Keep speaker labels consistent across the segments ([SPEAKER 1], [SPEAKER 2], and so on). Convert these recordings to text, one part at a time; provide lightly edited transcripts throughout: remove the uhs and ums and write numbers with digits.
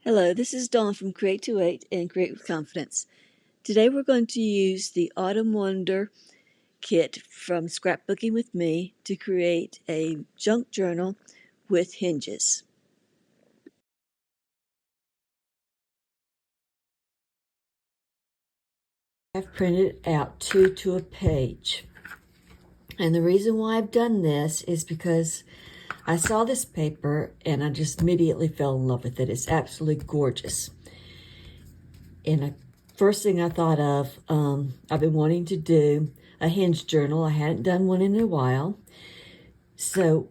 [SPEAKER 1] Hello, this is Dawn from Create to 8 and Create with Confidence. Today we're going to use the Autumn Wonder kit from Scrapbooking with Me to create a junk journal with hinges. I've printed out 2 to a page. And the reason why I've done this is because I saw this paper and I just immediately fell in love with it. It's absolutely gorgeous. And first thing I thought of, I've been wanting to do a hinge journal. I hadn't done one in a while. So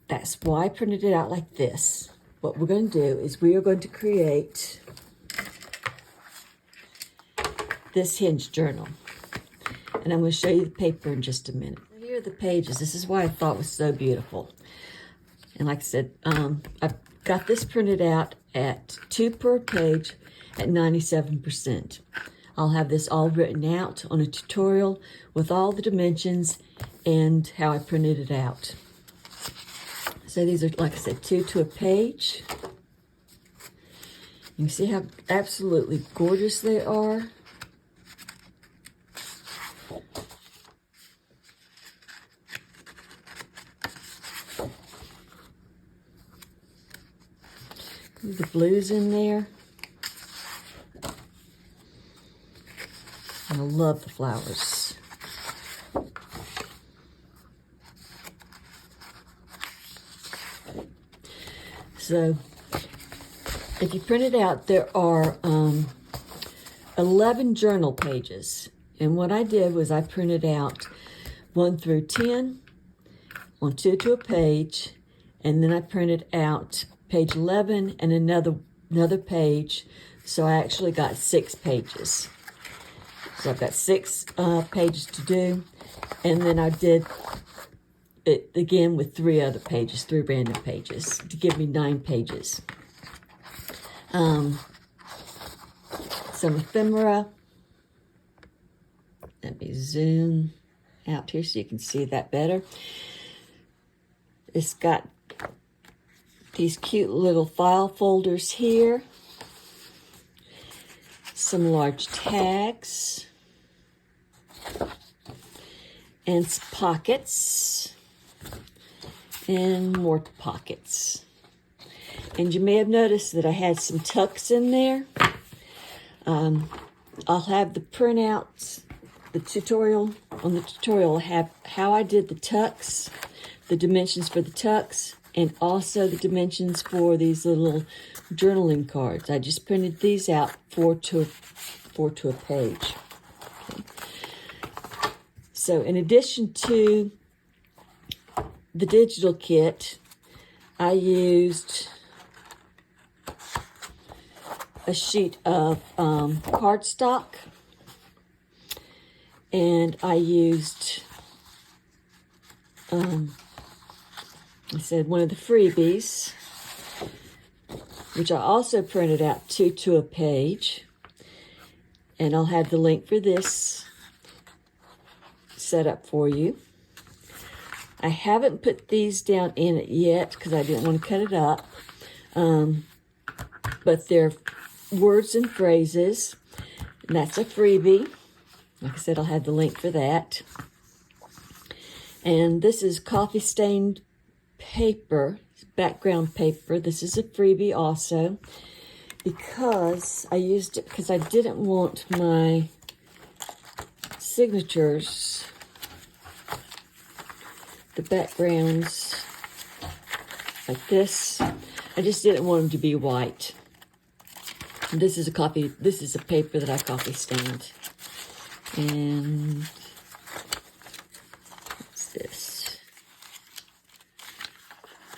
[SPEAKER 1] that's why I printed it out like this. What we're going to do is we are going to create this hinge journal. And I'm going to show you the paper in just a minute. Here are the pages. This is why I thought it was so beautiful. And like I said, I've got this printed out at 2 per page at 97%. I'll have this all written out on a tutorial with all the dimensions and how I printed it out. So these are, like I said, 2 to a page. You can see how absolutely gorgeous they are. The blues in there. I love the flowers. So, if you print it out, there are 11 journal pages. And what I did was I printed out 1 through 10 on 2 to a page, and then I printed out page 11 and another page, so I actually got 6 pages. So I've got 6 pages to do, and then I did it again with 3 other pages, 3 random pages, to give me 9 pages. Some ephemera. Let me zoom out here so you can see that better. It's got these cute little file folders here, some large tags, and some pockets, and more pockets. And you may have noticed that I had some tucks in there. I'll have the printouts, the tutorial will have how I did the tucks, the dimensions for the tucks, and also the dimensions for these little journaling cards. I just printed these out 4 to a page. Okay. So in addition to the digital kit, I used a sheet of cardstock, and I used I said one of the freebies, which I also printed out 2 to a page, and I'll have the link for this set up for you. I haven't put these down in it yet because I didn't want to cut it up, but they're words and phrases, and that's a freebie. Like I said, I'll have the link for that. And this is coffee stained paper, background paper. This is a freebie also, because I used it because I didn't want my signatures, the backgrounds like this. I just didn't want them to be white. And this is a paper that I coffee stained. And what's this?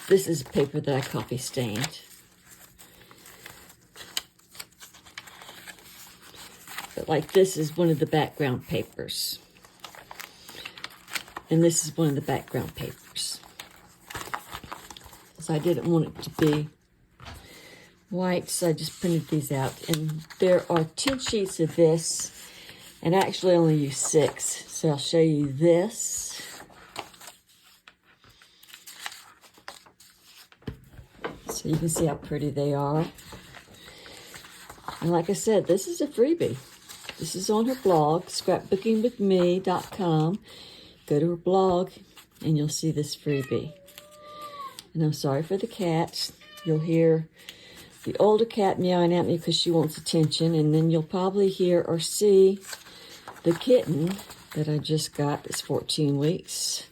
[SPEAKER 1] This is a paper that I coffee stained. But like this is one of the background papers. And this is one of the background papers. So I didn't want it to be white, so I just printed these out. And there are 2 sheets of this, and I actually only used 6. So I'll show you this. So you can see how pretty they are. And like I said, this is a freebie. This is on her blog, scrapbookingwithme.com. Go to her blog and you'll see this freebie. And I'm sorry for the cats. You'll hear the older cat meowing at me because she wants attention. And then you'll probably hear or see the kitten that I just got that's 14 weeks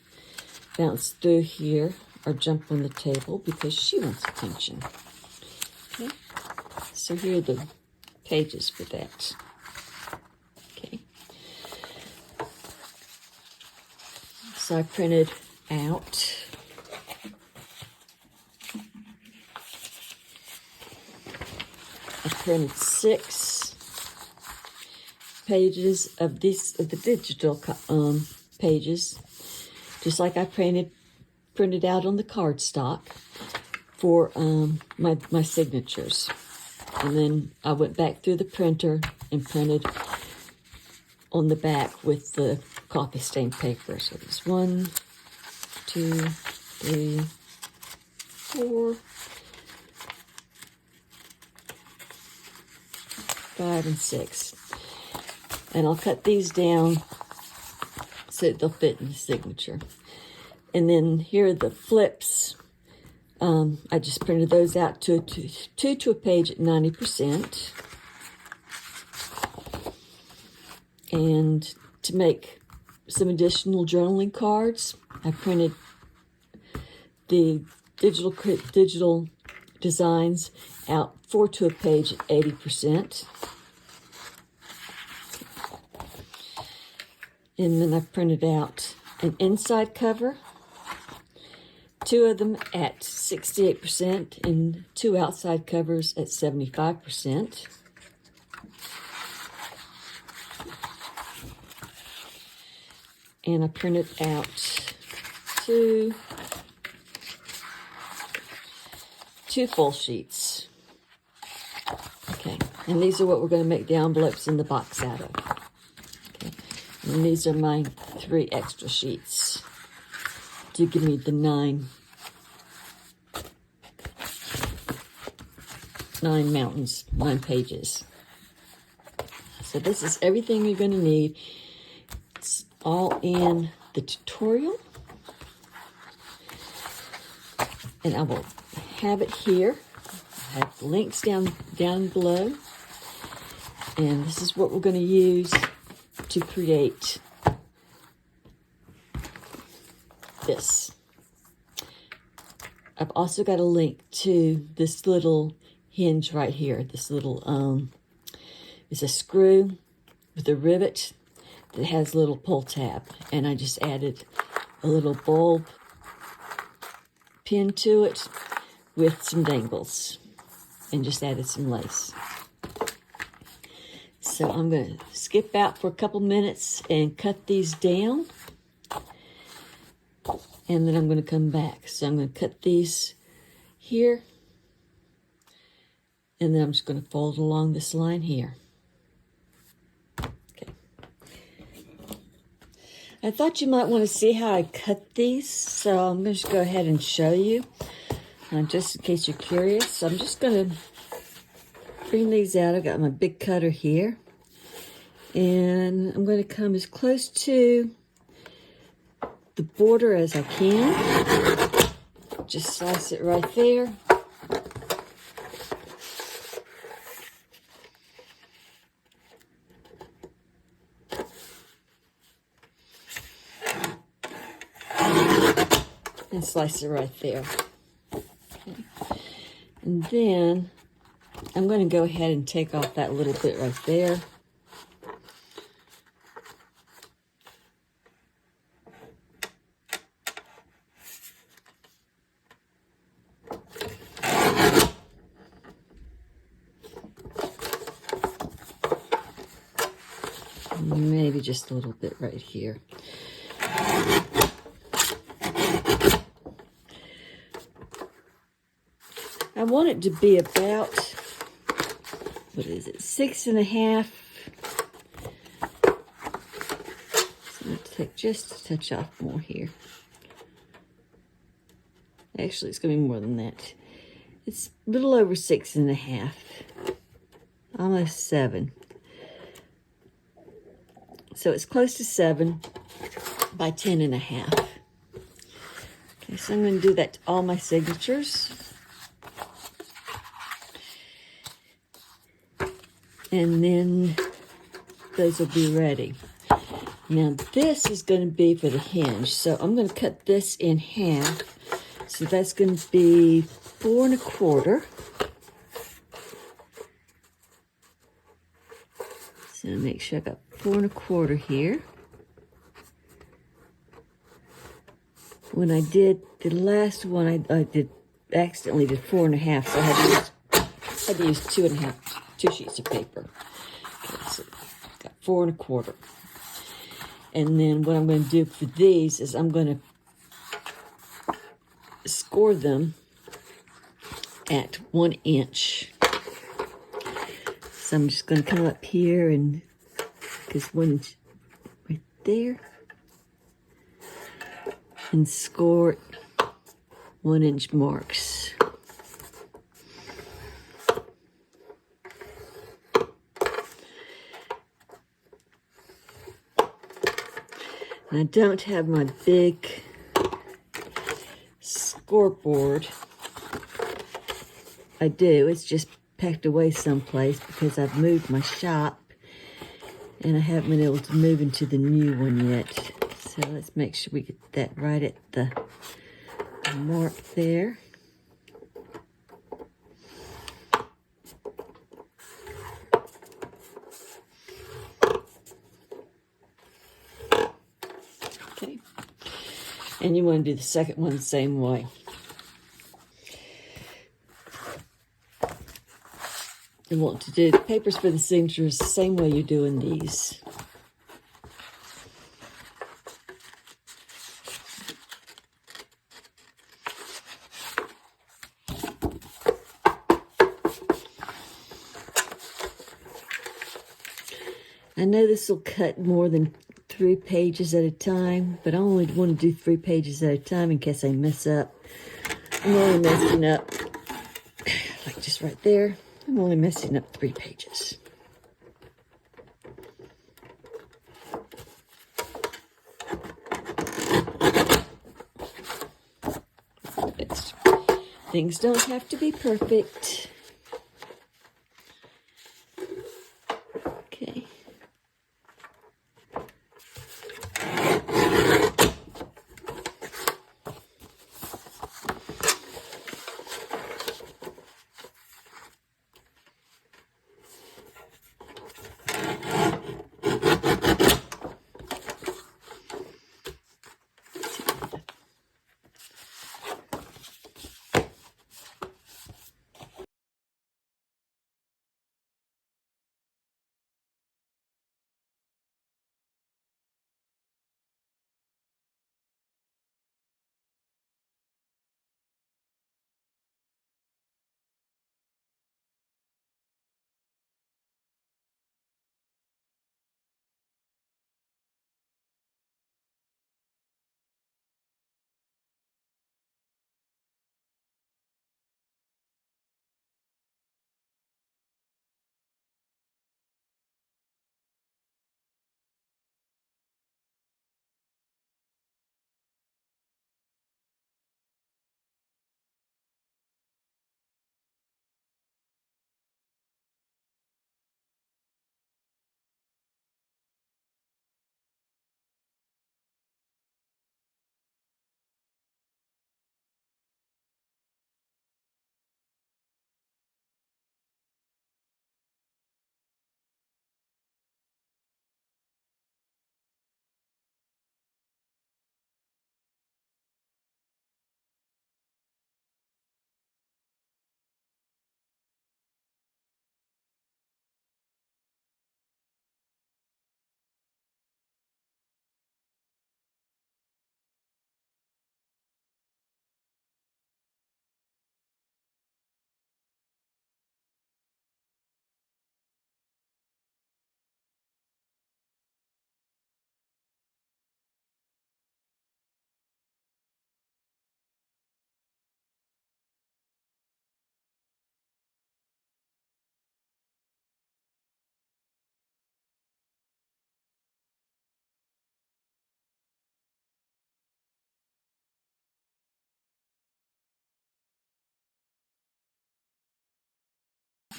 [SPEAKER 1] bounce through here or jump on the table because she wants attention. Okay, so here are the pages for that. Okay, so I printed out I printed 6 pages of the digital pages, just like I printed out on the cardstock for my signatures. And then I went back through the printer and printed on the back with the coffee stain paper. So there's 1, 2, 3, 4, 5, and 6. And I'll cut these down so they'll fit in the signature. And then here are the flips. I just printed those out to a page at 90%. And to make some additional journaling cards, I printed the digital designs out 4 to a page at 80%. And then I printed out an inside cover, 2 of them at 68% and 2 outside covers at 75%. And I printed out 2 full sheets. Okay, and these are what we're going to make the envelopes in the box out of. Okay, and these are my 3 extra sheets to give me the 9 mountains, 9 pages. So this is everything you're going to need. It's all in the tutorial. And I will have it here. I have the links down below. And this is what we're going to use to create this. I've also got a link to this little hinge right here. This little, it's a screw with a rivet that has a little pull tab. And I just added a little bulb pin to it with some dangles and just added some lace. So I'm going to skip out for a couple minutes and cut these down. And then I'm going to come back. So I'm going to cut these here. And then I'm just going to fold along this line here. Okay. I thought you might want to see how I cut these. So I'm going to just go ahead and show you. Just in case you're curious. So I'm just going to bring these out. I've got my big cutter here. And I'm going to come as close to the border as I can. Just slice it right there. And slice it right there. Okay. And then I'm going to go ahead and take off that little bit right there. Maybe just a little bit right here. I want it to be about, what is it, 6.5. So I'm going to take just a touch off more here. Actually, it's going to be more than that. It's a little over 6.5, almost 7. So it's close to 7 by 10.5. Okay, so I'm going to do that to all my signatures. And then those will be ready. Now this is going to be for the hinge. So I'm going to cut this in half. So that's going to be 4.25. So make sure I got 4.25 here. When I did the last one, I accidentally did 4.5, so I had to use 2 sheets of paper. Okay, so got 4.25. And then what I'm going to do for these is I'm going to score them at 1 inch. So I'm just going to come up here and, because 1 inch right there, and score 1 inch marks. And I don't have my big scoreboard. I do, it's just packed away someplace because I've moved my shop and I haven't been able to move into the new one yet. So let's make sure we get that right at the mark there. Okay. And you want to do the second one the same way. You want to do the papers for the signatures the same way you're doing these. I know this will cut more than 3 pages at a time, but I only want to do 3 pages at a time in case I mess up. I'm only messing up, like just right there, I'm only messing up 3 pages. Things don't have to be perfect.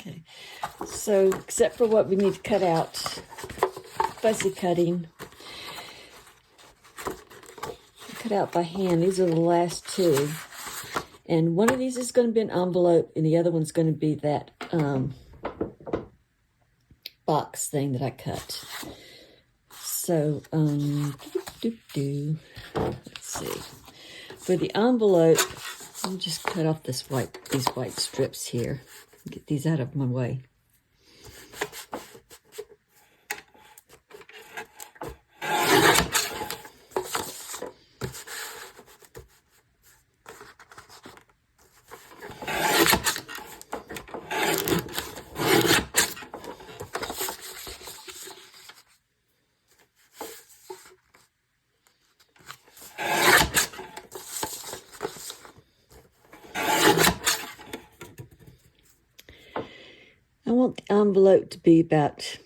[SPEAKER 1] Okay, so except for what we need to cut out, fussy cutting, cut out by hand. These are the last two. And one of these is going to be an envelope, and the other one's going to be that box thing that I cut. So, let's see. For the envelope, I'll just cut off these white strips here. Get these out of my way. I want the envelope to be about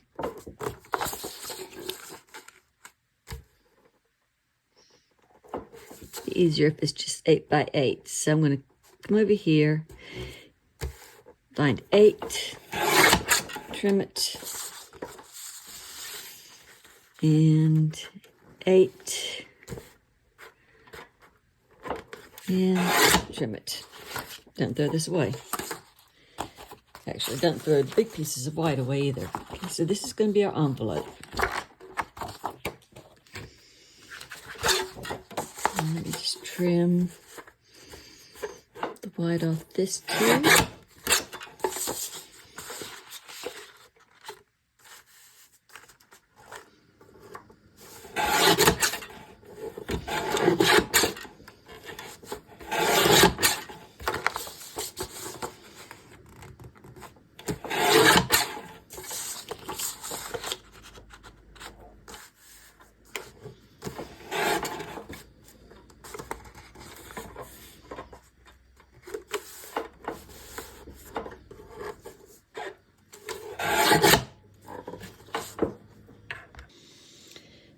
[SPEAKER 1] easier if it's just 8 by 8. So I'm going to come over here, find 8, trim it, and 8, and trim it. Don't throw this away. Actually, don't throw the big pieces of white away either. Okay, so this is going to be our envelope. And let me just trim the white off this too.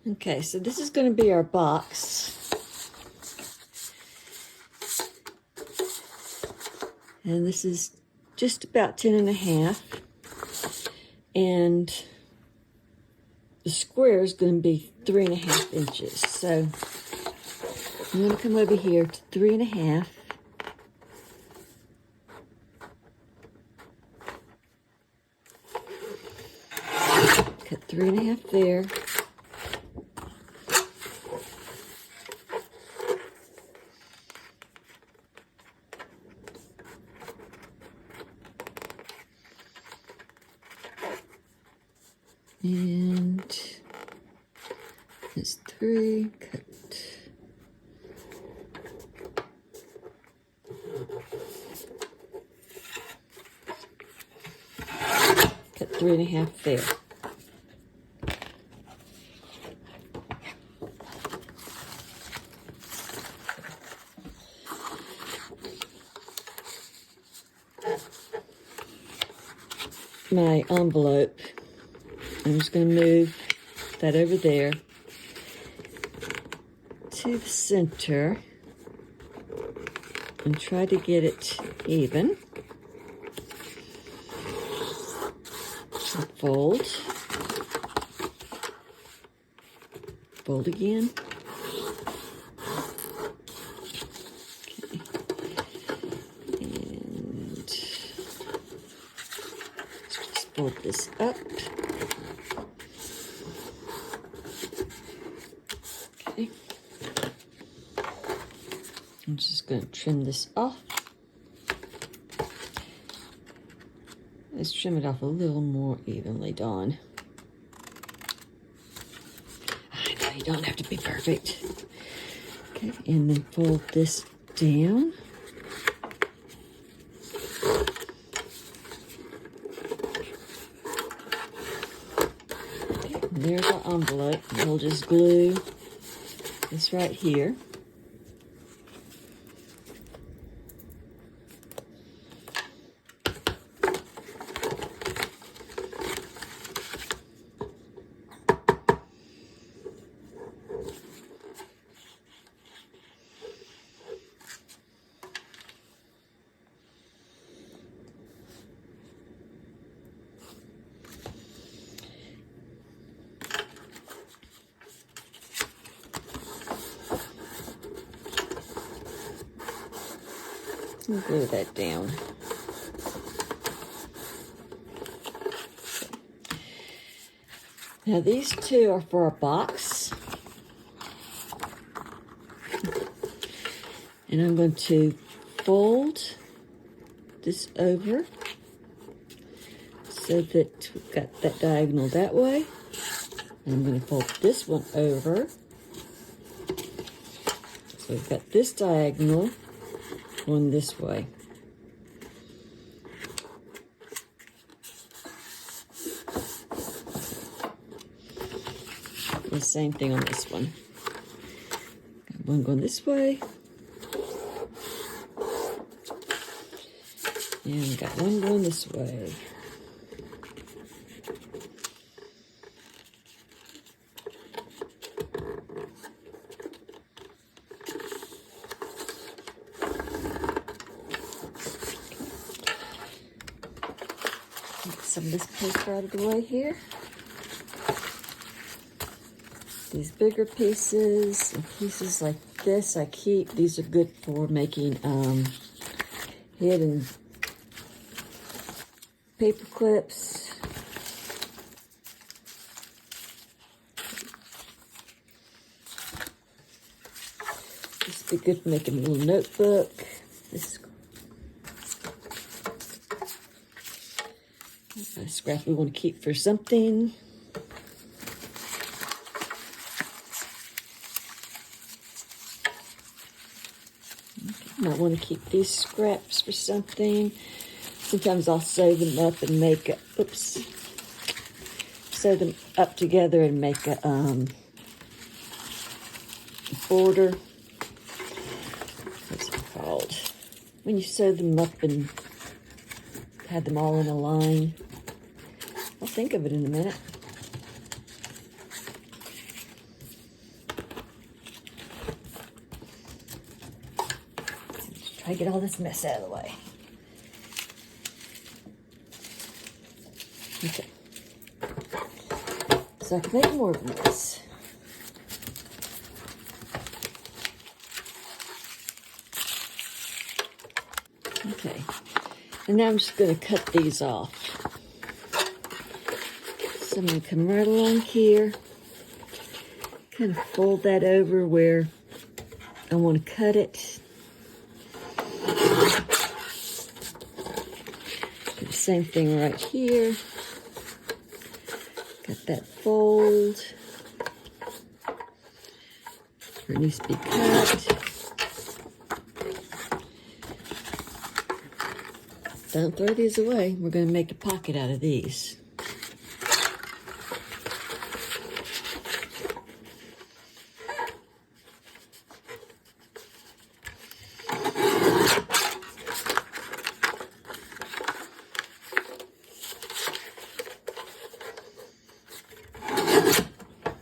[SPEAKER 1] Okay, so this is going to be our box. And this is just about 10.5. And the square is going to be 3.5 inches. So I'm going to come over here to 3.5. Cut 3.5 there. And it's 3, cut 3.5 there. My envelope, I'm just going to move that over there to the center and try to get it even. So fold, fold again. Okay. And just fold this up. Okay. I'm just going to trim this off. Let's trim it off a little more evenly, Dawn. I know you don't have to be perfect. Okay, and then fold this down. Okay, and there's our envelope. And we'll just glue this right here. and glue that down. Now these two are for a box. And I'm going to fold this over so that we've got that diagonal that way. And I'm going to fold this one over. So we've got this diagonal going this way. The same thing on this one. Got one going this way. And got one going this way. Get some of this paper out of the way here. These bigger pieces and pieces like this I keep. These are good for making hidden paper clips. This would be good for making a little notebook. This is a scrap we want to keep for something. Might want to keep these scraps for something. Sometimes I'll sew them up and make a, sew them up together and make a border. What's it called? When you sew them up and have them all in a line. I'll think of it in a minute. Try to get all this mess out of the way. Okay. So I can make more of this. Okay. And now I'm just going to cut these off. So I'm going to come right along here. Kind of fold that over where I want to cut it. Do the same thing right here. Got that fold. It needs to be cut. Don't throw these away. We're going to make a pocket out of these.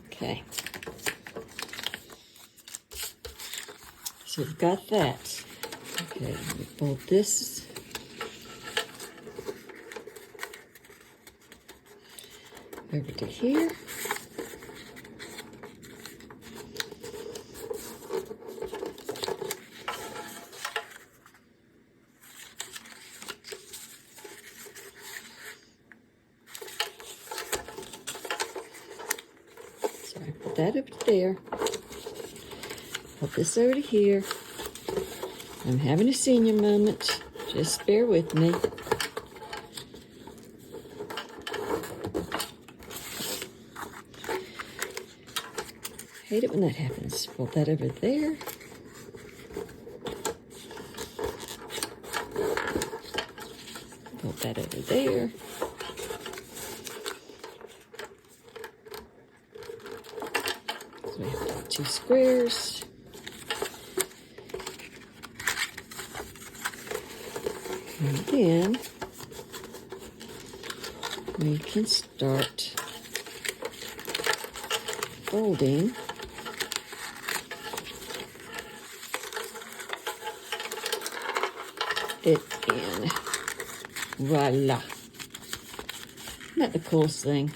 [SPEAKER 1] Okay. So we've got that. Okay, we fold this. Over to here. So I put that over to there. Put this over to here. I'm having a senior moment. Just bear with me. Hate it when that happens. Fold that over there. Fold that over there. So we have 2 squares. And then we can start folding it in. Voila. Not the coolest thing.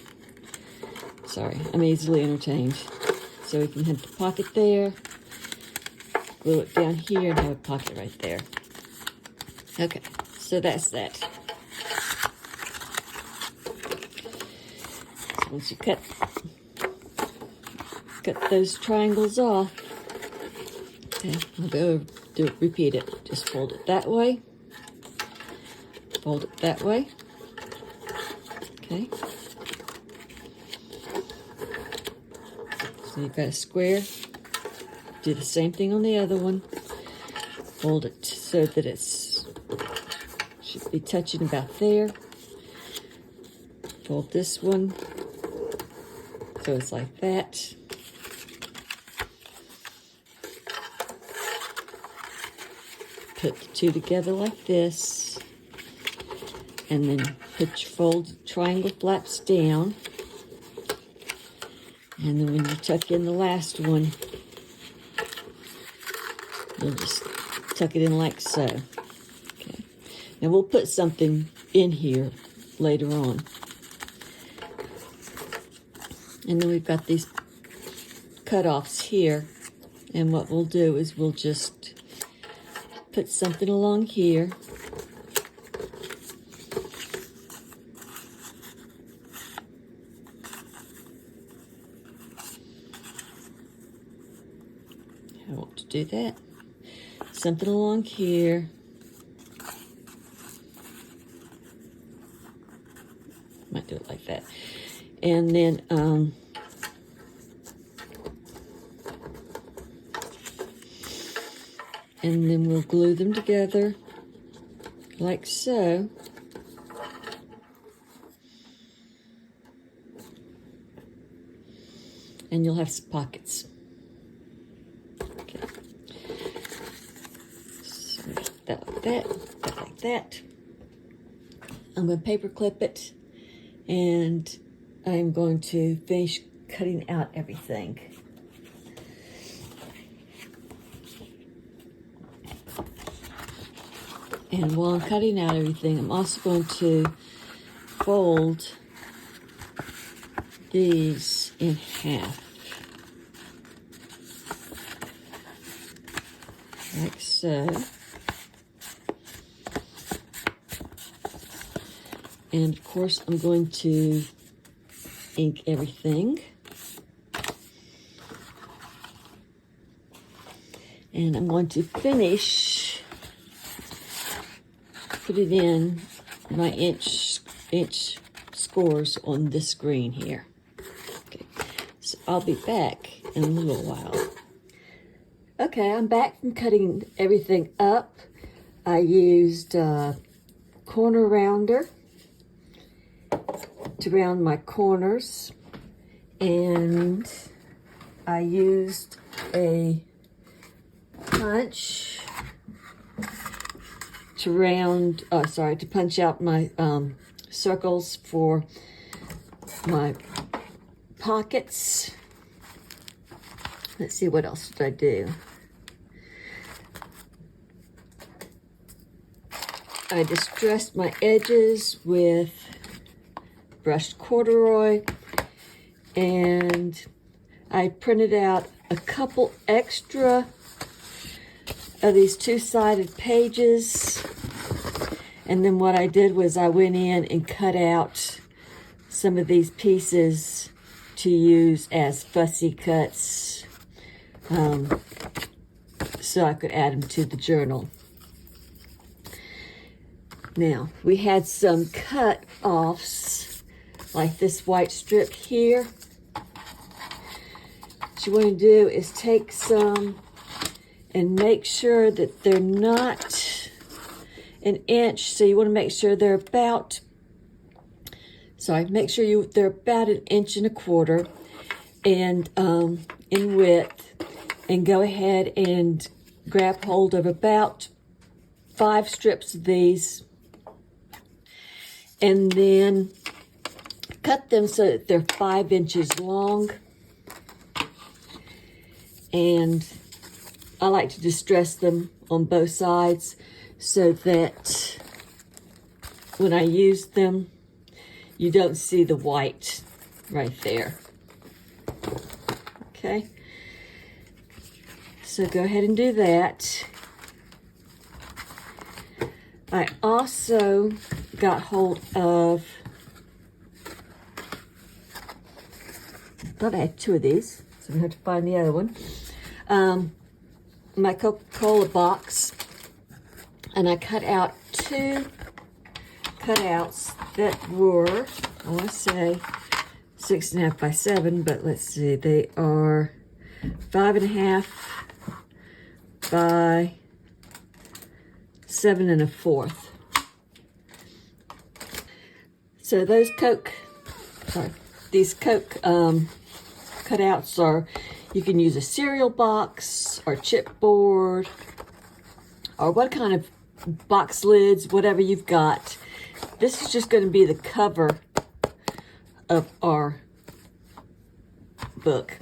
[SPEAKER 1] Sorry, I'm easily entertained. So we can have the pocket there, glue it down here, and have a pocket right there. Okay, so that's that. So once you cut those triangles off, okay, I'll go repeat it. Just fold it that way, fold it that way, okay. So you've got a square. Do the same thing on the other one. Fold it so that should be touching about there. Fold this one so it's like that. Put the two together like this, and then put your fold triangle flaps down. And then when you tuck in the last one, you'll just tuck it in like so. Okay. Now we'll put something in here later on. And then we've got these cutoffs here. And what we'll do is we'll just put something along here. I want to do that. Something along here. Might do it like that. And then we'll glue them together like so. And you'll have some pockets. Okay. So that like that like that. I'm going to paper clip it, and I'm going to finish cutting out everything. And while I'm cutting out everything, I'm also going to fold these in half. Like so. And of course, I'm going to ink everything. And I'm going to finish, put it in my inch scores on this green here. Okay, so I'll be back in a little while. Okay, I'm back from cutting everything up. I used a corner rounder to round my corners, and I used a punch to punch out my circles for my pockets. Let's see, what else did I do? I distressed my edges with brushed corduroy, and I printed out a couple extra of these two-sided pages. And then what I did was I went in and cut out some of these pieces to use as fussy cuts, so I could add them to the journal. Now, we had some cut-offs, like this white strip here. What you want to do is take some and make sure that they're not an inch. So you want to make sure they're about, they're about 1.25 inches and in width, and go ahead and grab hold of about 5 strips of these, and then cut them so that they're 5 inches long. And I like to distress them on both sides so that when I use them, you don't see the white right there. Okay, so go ahead and do that. I also got hold of, I thought I had 2 of these, so I'm going to have to find the other one. My Coca-Cola box, and I cut out 2 cutouts that were, I want to say 6.5 by 7, but let's see, they are 5.5 by 7 1/4. So those these Coke cutouts are, you can use a cereal box or chipboard or what kind of box lids, whatever you've got. This is just going to be the cover of our book.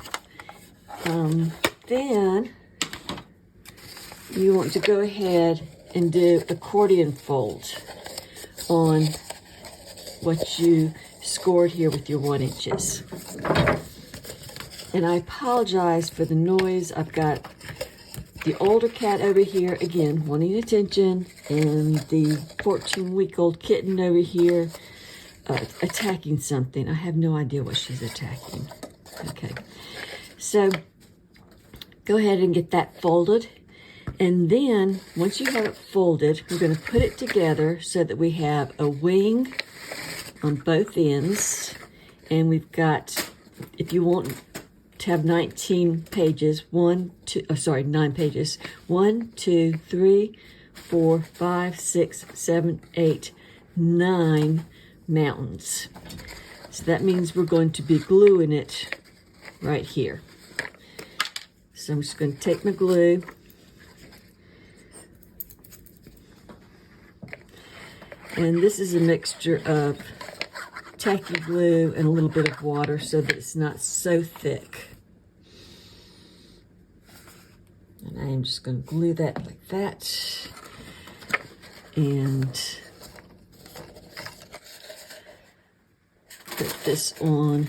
[SPEAKER 1] Then you want to go ahead and do accordion fold on what you scored here with your 1 inches. And I apologize for the noise. I've got the older cat over here, again, wanting attention, and the 14-week-old kitten over here attacking something. I have no idea what she's attacking. Okay, so go ahead and get that folded. And then, once you have it folded, we're going to put it together so that we have a wing on both ends. And we've got, if you want to have 19 pages, 9 pages, 1, 2, 3, 4, 5, 6, 7, 8, 9 mountains. So that means we're going to be gluing it right here. So I'm just going to take my glue. And this is a mixture of tacky glue and a little bit of water so that it's not so thick. And I am just going to glue that like that. And put this on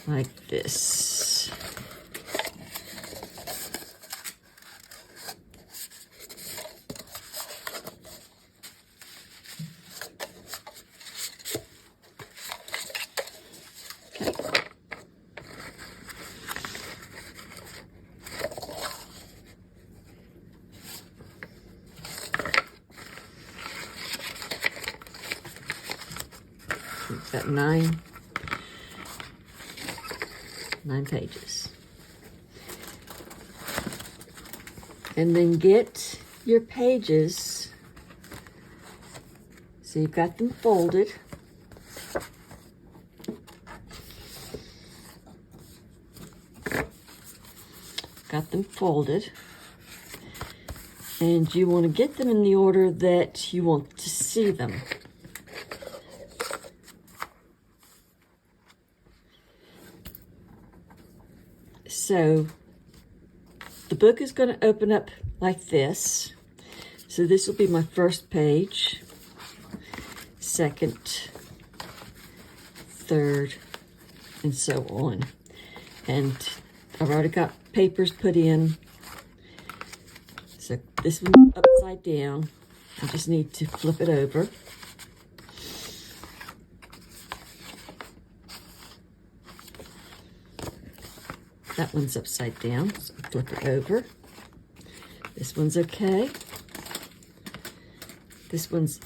[SPEAKER 1] like this. We've got 9 pages. And then get your pages, so you've got them folded. Got them folded. And you want to get them in the order that you want to see them. So the book is going to open up like this. So this will be my first page, second, third, and so on. And I've already got papers put in. So this one's upside down. I just need to flip it over. That one's upside down, so flip it over. This one's okay. This one's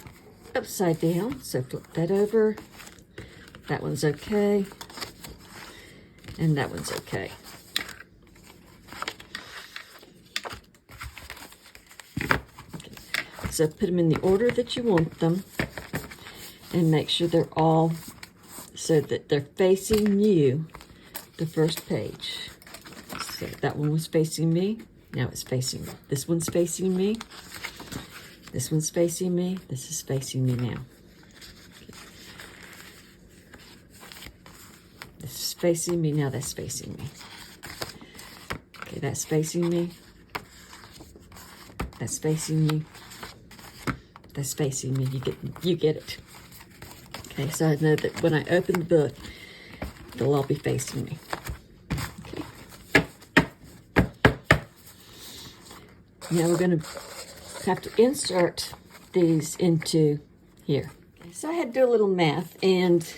[SPEAKER 1] upside down, so flip that over. That one's okay. And that one's okay. So put them in the order that you want them, and make sure they're all so that they're facing you, the first page. So that one was facing me, now it's facing me. This one's facing me, this one's facing me, this is facing me now. Okay. This is facing me, now that's facing me. Okay, that's facing me, that's facing me, that's facing me. You get it. Okay, so I know that when I open the book, they'll all be facing me. Okay. Now we're going to have to insert these into here. Okay, so I had to do a little math, and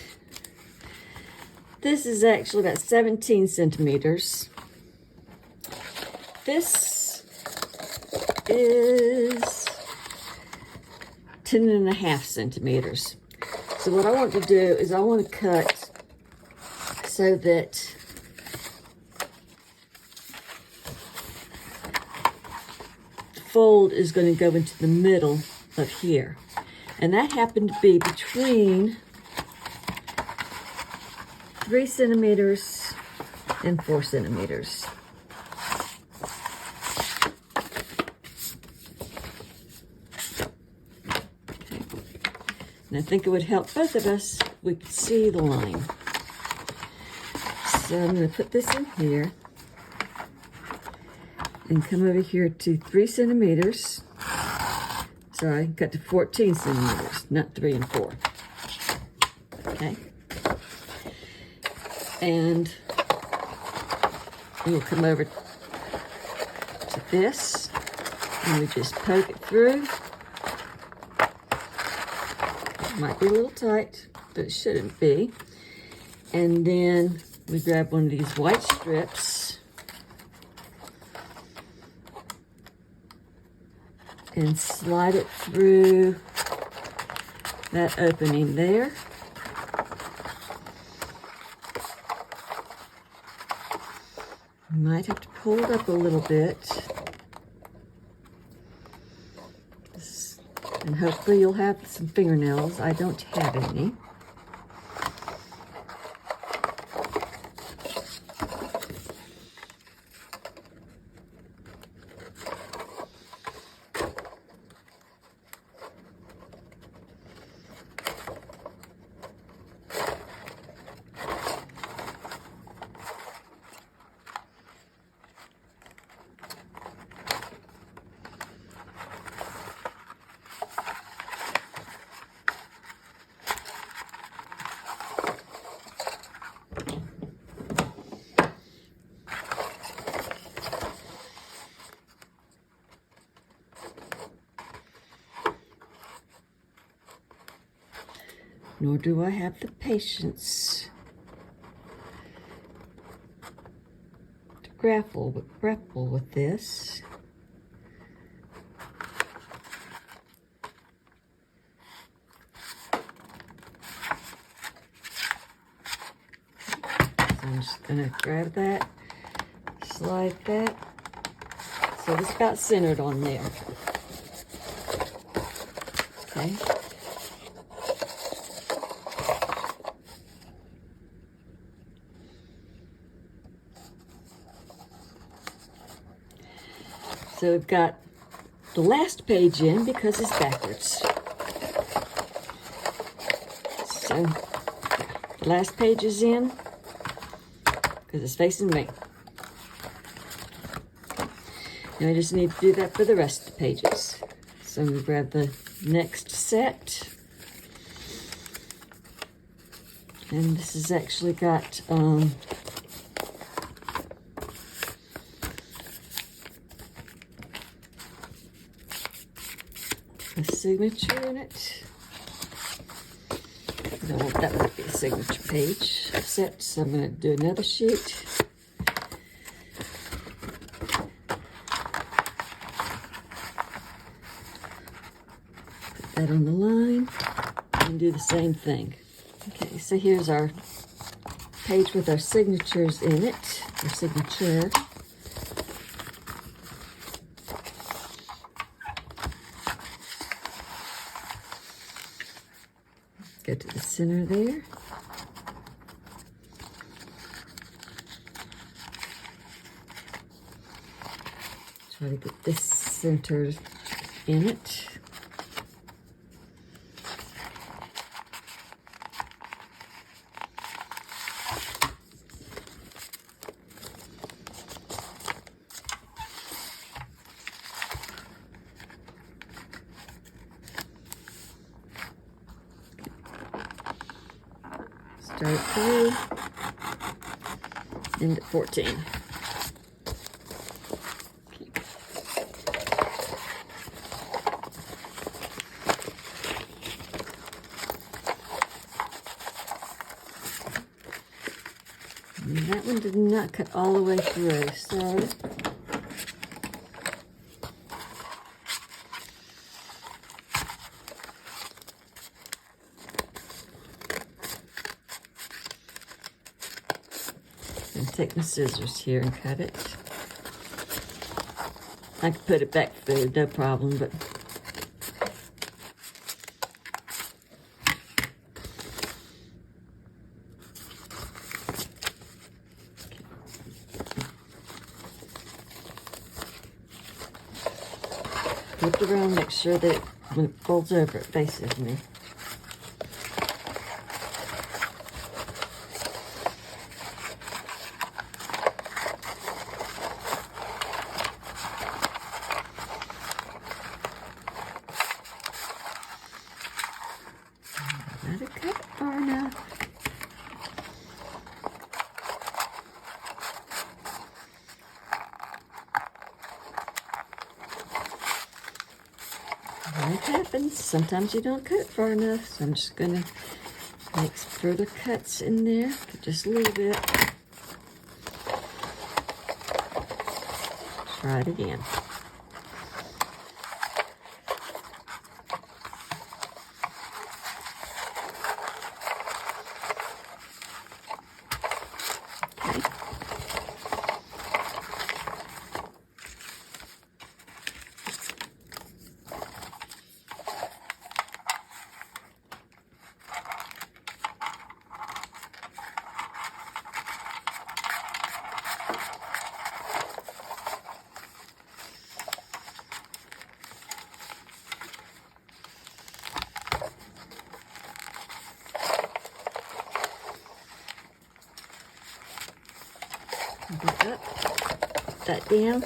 [SPEAKER 1] this is actually about 17 centimeters. This is 10.5 centimeters. So what I want to do is I want to cut so that the fold is going to go into the middle of here. And that happened to be between 3 centimeters and 4 centimeters. And I think it would help both of us if we could see the line. So I'm going to put this in here and come over here to 3 centimeters. Sorry, cut to 14 centimeters, not 3 and 4. Okay. And we'll come over to this, and we just poke it through. It might be a little tight, but it shouldn't be. And then we grab one of these white strips and slide it through that opening there. You might have to pull it up a little bit. And hopefully you'll have some fingernails. I don't have any. Nor do I have the patience to grapple with this. So I'm just going to grab that, slide that, so it's about centered on there. Okay. So we've got the last page in because it's backwards. So the last page is in because it's facing me. Now I just need to do that for the rest of the pages. So I'm going to grab the next set. And this has actually got a signature in it. No, that would be a signature page set, so I'm going to do another sheet. Put that on the line and do the same thing. Okay, so here's our page with our signatures in it, our signature. Go to the center there. Try to get this centered in it. Start through, end at 14. And that one did not cut all the way through, so I'm gonna take my scissors here and cut it. I could put it back through, no problem, but flip it around, make sure that when it folds over, it faces me. Not a cut far enough. It happens. Sometimes you don't cut it far enough, so I'm just gonna make further cuts in there, just a little bit. Try it again. Back up, put that down,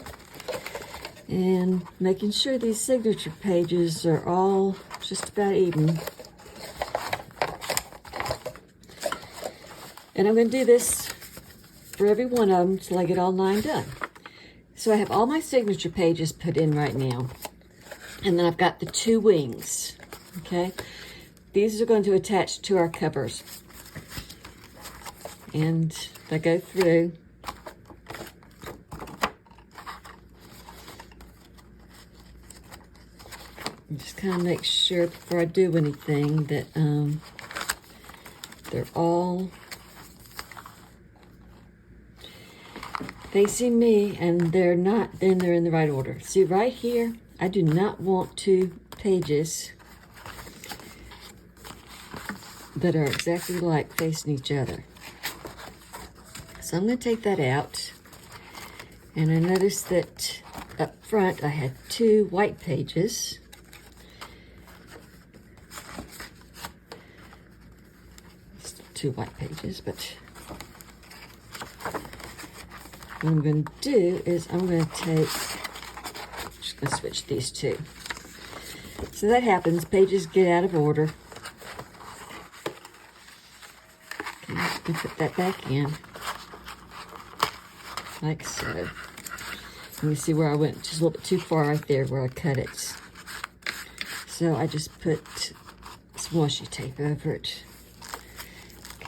[SPEAKER 1] and making sure these signature pages are all just about even. And I'm going to do this for every one of them until I get all 9 done. So I have all my signature pages put in right now, and then I've got the 2 wings, okay? These are going to attach to our covers. And if I go through, just kind of make sure before I do anything that they're all facing me and they're not, then they're in the right order. See right here, I do not want 2 pages that are exactly like facing each other. So I'm going to take that out. And I noticed that up front I had 2 white pages. Two white pages, but what I'm going to do is I'm going to take, just going to switch these 2. So that happens, pages get out of order. Okay, I'm going to put that back in, like so. And you see where I went just a little bit too far right there where I cut it. So I just put some washi tape over it.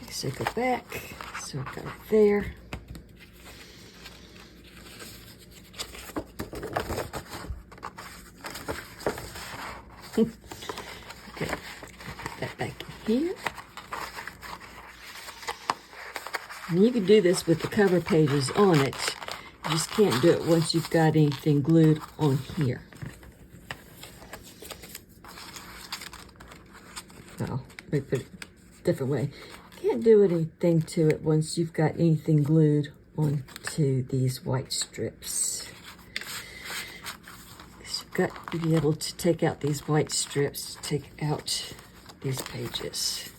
[SPEAKER 1] So go back, so I've got it there. Okay, put that back in here. And you can do this with the cover pages on it. You just can't do it once you've got anything glued on here. Well, let me put it a different way. Can't do anything to it once you've got anything glued onto these white strips. So you've got to be able to take out these white strips to take out these pages.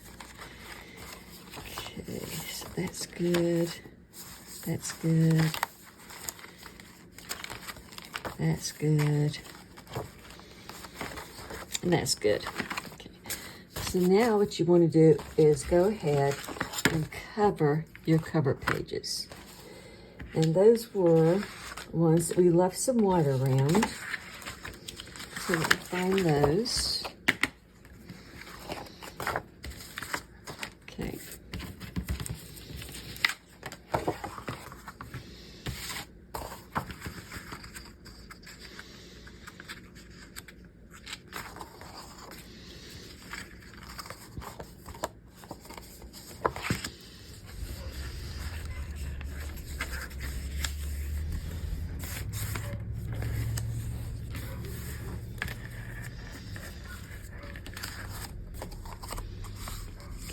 [SPEAKER 1] Okay, so that's good. That's good. That's good. And that's good. So now what you want to do is go ahead and cover your cover pages. And those were ones that we left some white around. So let me find those. Okay.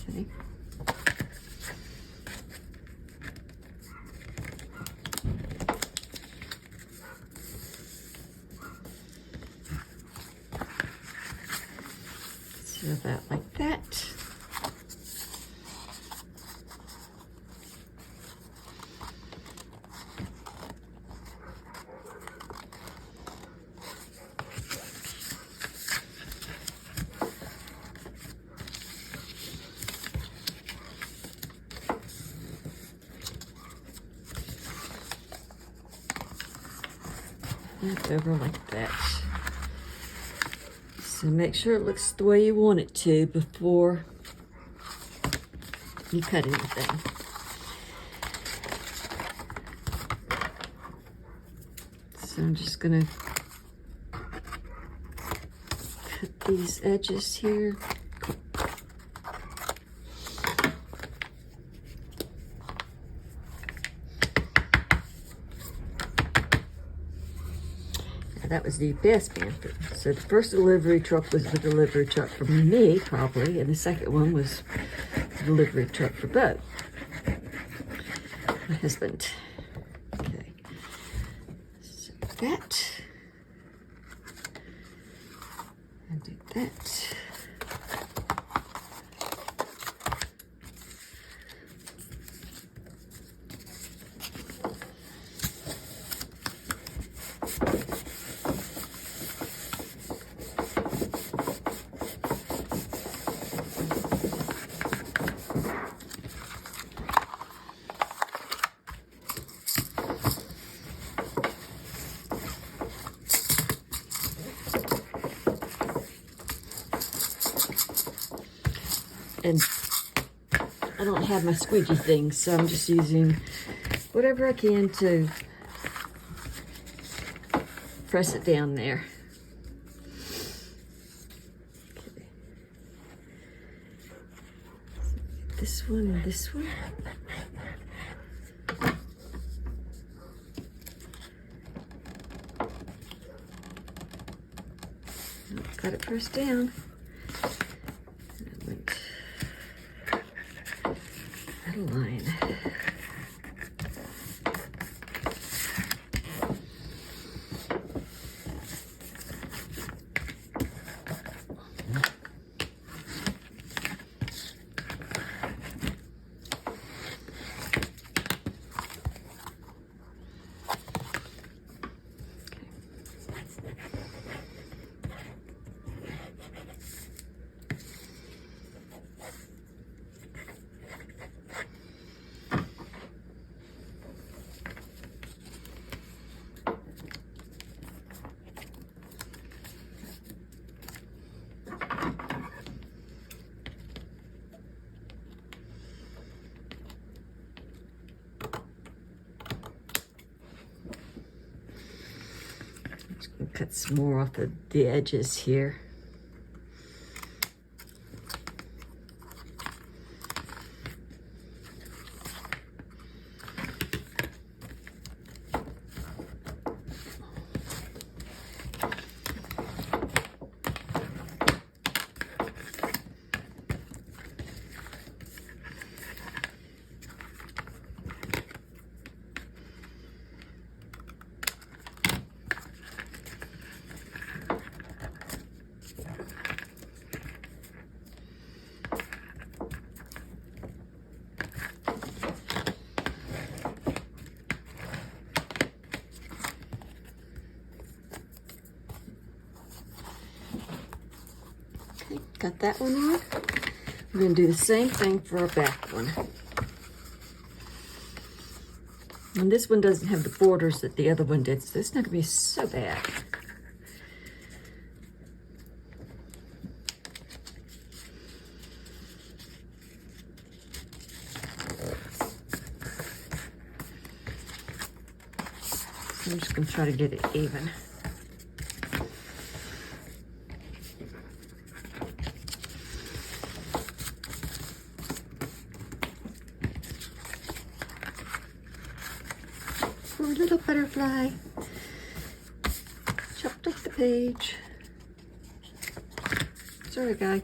[SPEAKER 1] Okay. So about like that. And over like that. So make sure it looks the way you want it to before you cut anything. So I'm just gonna cut these edges here. That was the best pamphlet. So the first delivery truck was the delivery truck for me, probably, and the second one was the delivery truck for Bo, my husband. Okay, so that, and do that. And I don't have my squeegee thing, so I'm just using whatever I can to press it down there. Okay. This one and this one. Got it pressed down. Line. Cut some more off the edges here. Got that one on. We're going to do the same thing for our back one. And this one doesn't have the borders that the other one did, so it's not going to be so bad. So I'm just going to try to get it even. Poor little butterfly. Chopped off the page. Sorry, guy.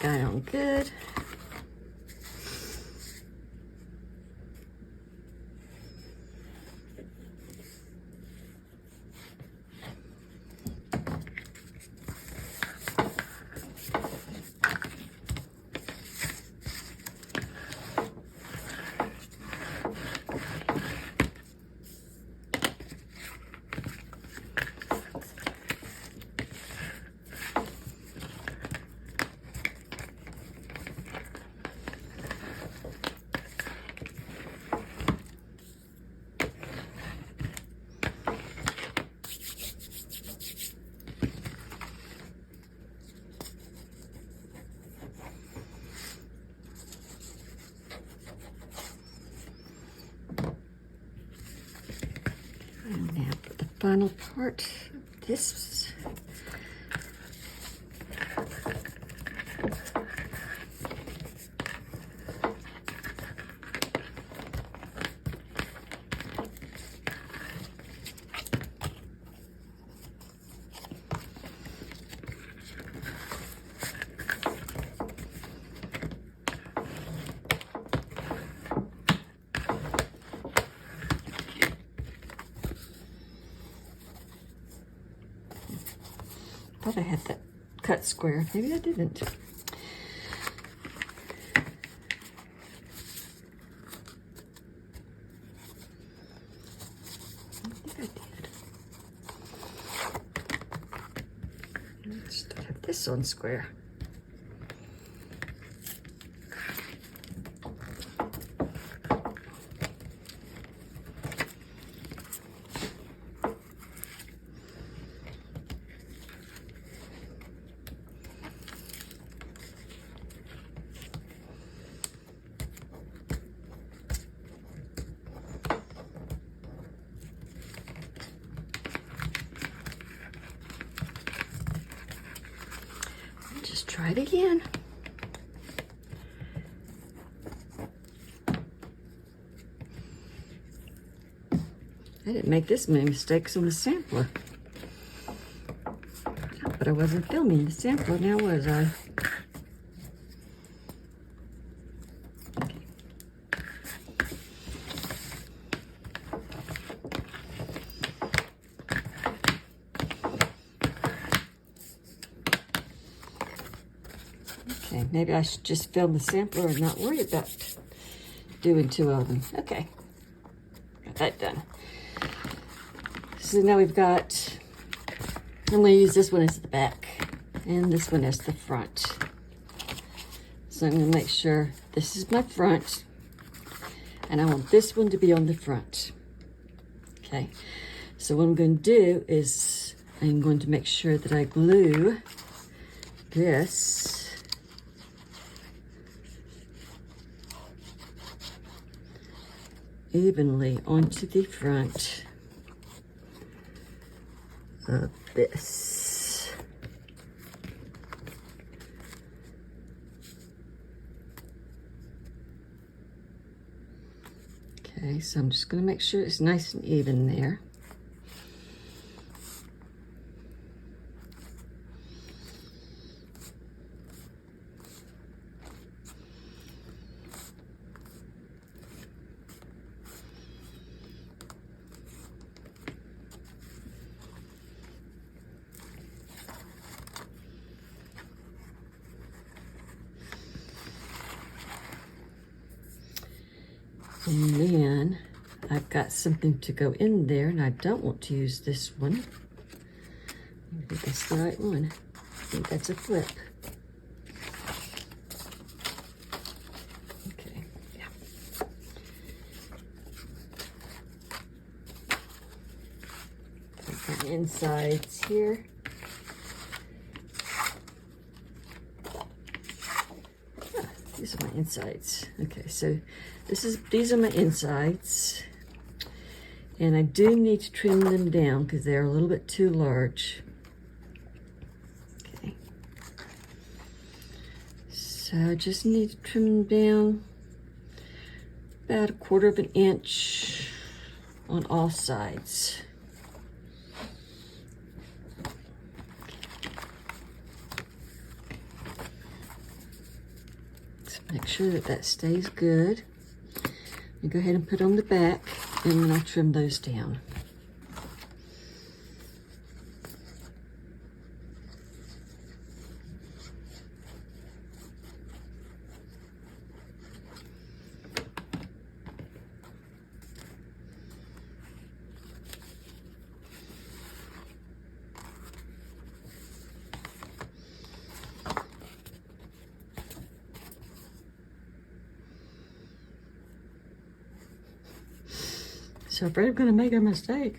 [SPEAKER 1] guy on good. And now for the final part of this. I thought I had that cut square. Maybe I didn't. I think I did. Let's have this on square. Just try it again. I didn't make this many mistakes on the sampler. But I wasn't filming the sampler now, was I? Okay, maybe I should just film the sampler and not worry about doing two of them. Okay, got that done. So now we've got, I'm going to use this one as the back and this one as the front. So I'm going to make sure this is my front and I want this one to be on the front. Okay, so what I'm going to do is I'm going to make sure that I glue this evenly onto the front of this. Okay, so I'm just going to make sure it's nice and even there. And then I've got something to go in there, and I don't want to use this one. I think that's the right one. I think that's a flip. Okay, yeah. Put my insides here. These are my insides. Okay, so these are my insides, and I do need to trim them down because they're a little bit too large. Okay, so I just need to trim them down about 1/4 of an inch on all sides. Make sure that that stays good. You go ahead and put on the back, and then I'll trim those down. So afraid I'm gonna make a mistake.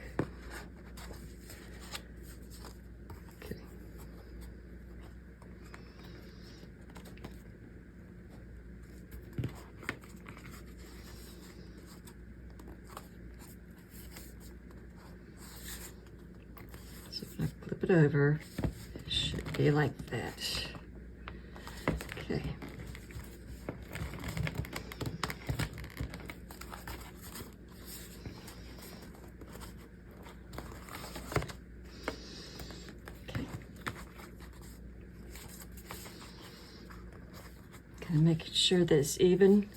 [SPEAKER 1] Okay. So if I flip it over, it should be like that. Okay. Kind of making sure that it's even.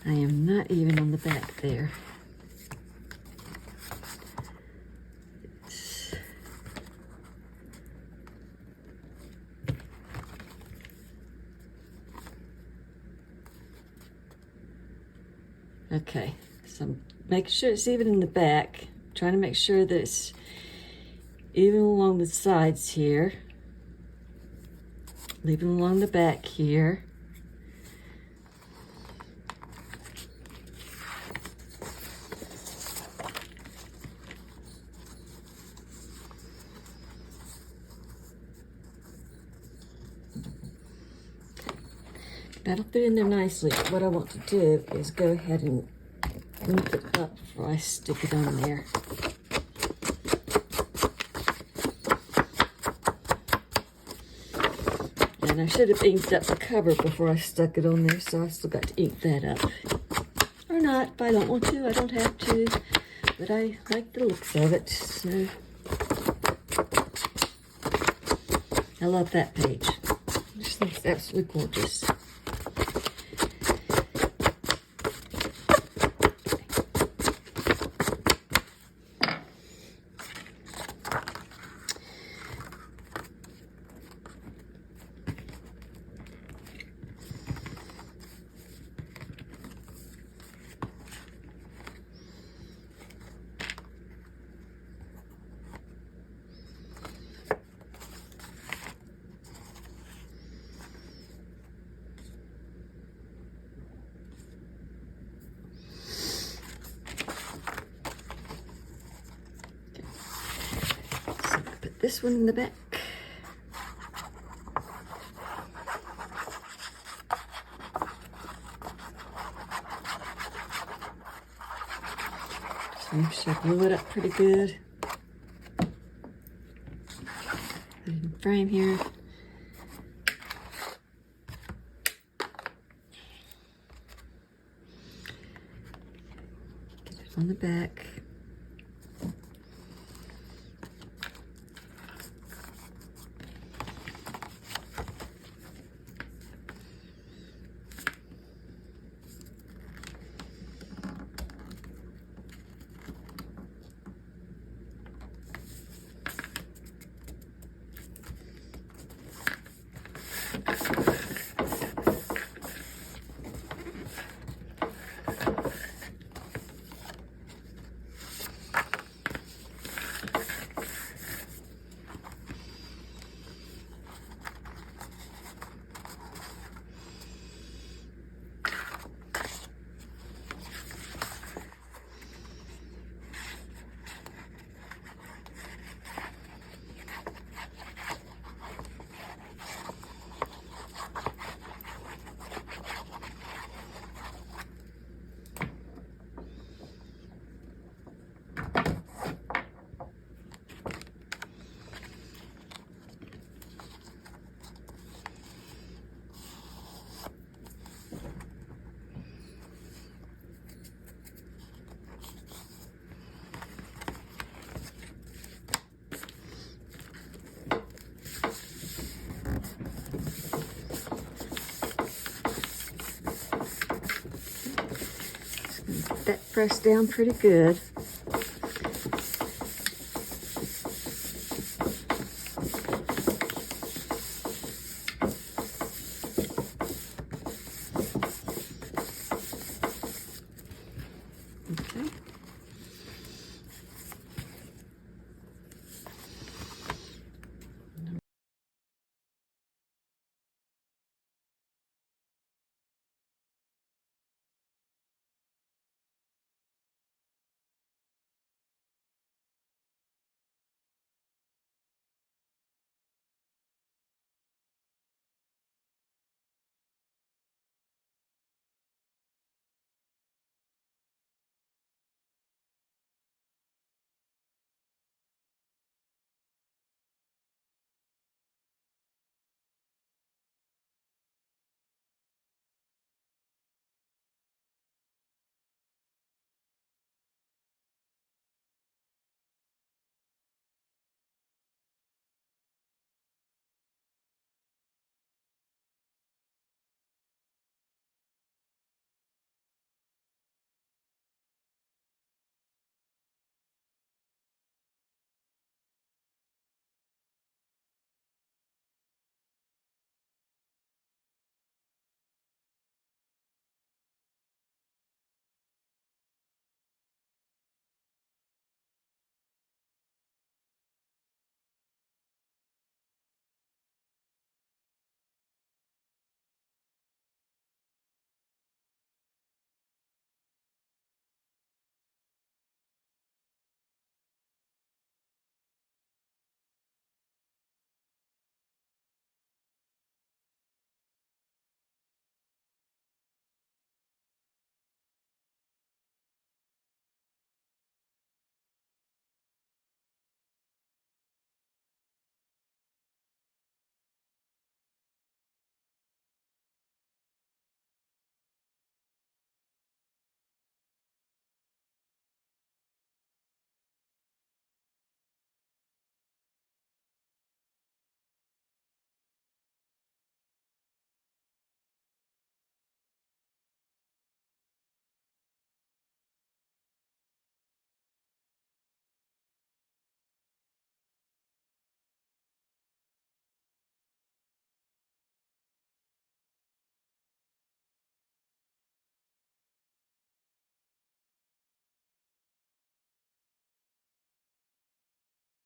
[SPEAKER 1] I am not even on the back there. Okay, so I'm making sure it's even in the back. Trying to make sure that it's even along the sides here. Leaving along the back here. That'll fit in there nicely. What I want to do is go ahead and link it up before I stick it on there. And I should have inked up the cover before I stuck it on there, so I still got to ink that up. Or not, if I don't want to, I don't have to. But I like the looks of it, so. I love that page. I just think it's absolutely gorgeous. This one in the back. Just make sure I glue it up pretty good. Put it in the frame here. Get it on the back. got that pressed down pretty good. Okay.